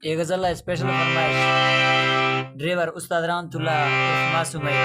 ये गजल है स्पेशल फरमाइश ड्राइवर उस्ताद रहमतुल्लाह उर्फ मासूम भाई।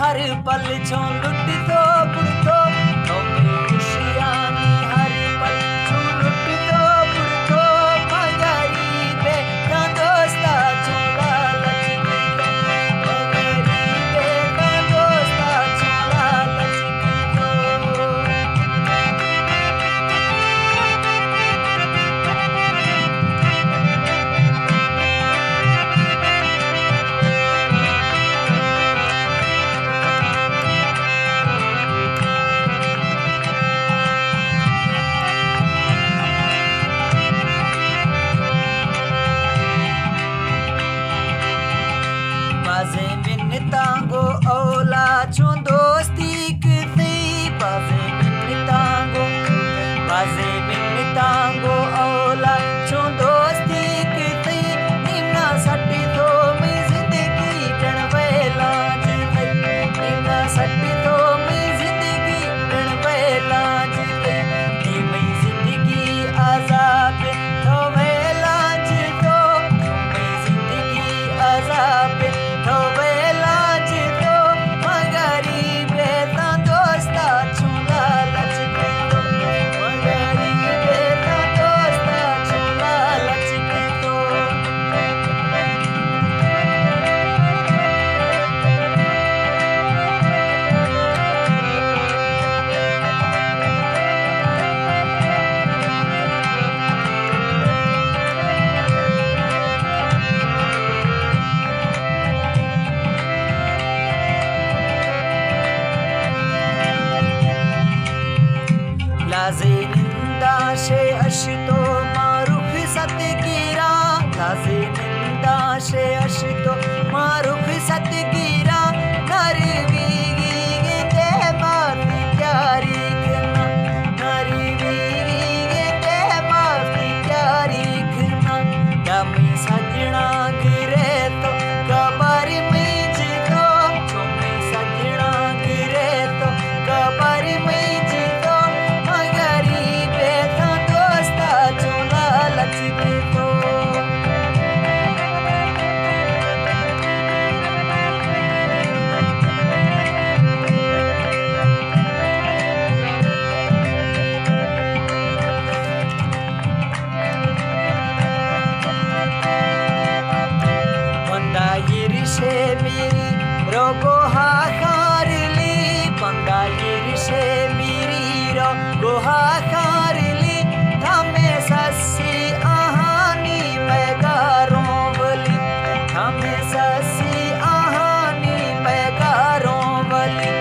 हर पल छो लुट दो बुड़ दो तुम्हें खुशियाँ नी हर पल छो लुट दो बुड़ दो मगरी बे ना दोस्ता छोड़ा लचकी दो मगरी बे ना दोस्ता छोड़ा लचकी दो। बाजे मिन्नतांगो औला छो दोस्ती किसी बाजे मिन्नतांगो औला छो दोस्ती किसी निम्ना सटी तो मैं जिंदगी रणवेला जी निम्ना सटी तो मैं जिंदगी रणवेला जी मैं जिंदगी आजाब तो वेला जी तो मैं जिंदगी आजाब तो वेला जी तो मगरी बेता दोस्ता छुला लचकी तो मगरी बेता दोस्ता छुला लचकी तो। लाजे निंदा शे अशितो मारुख सतगिरा लाजे निंदा शे अशितो मारुख सतगिरा नरवी ते माफी प्यारी गना नरवी ते माफी प्यारी गोहा खारिली थामे ससी आहानी पैगारों वली थामे ससी आहानी पैगारों वली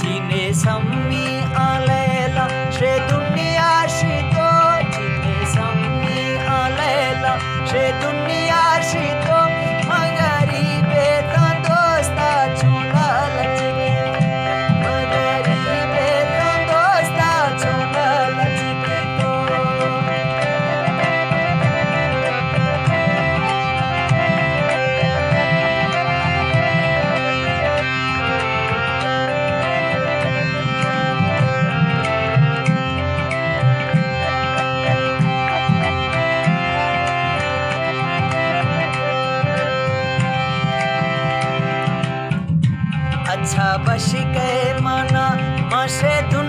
जीने सम्मी आलेला शे दुनिया शितो जीने सम्मी आलेला शे दुनिया शितो मगरी बेता दोस्ता चूला लचके मगरी बेता दोस्ता चूला लचके तो अच्छा बशी के मना मशे दुनिया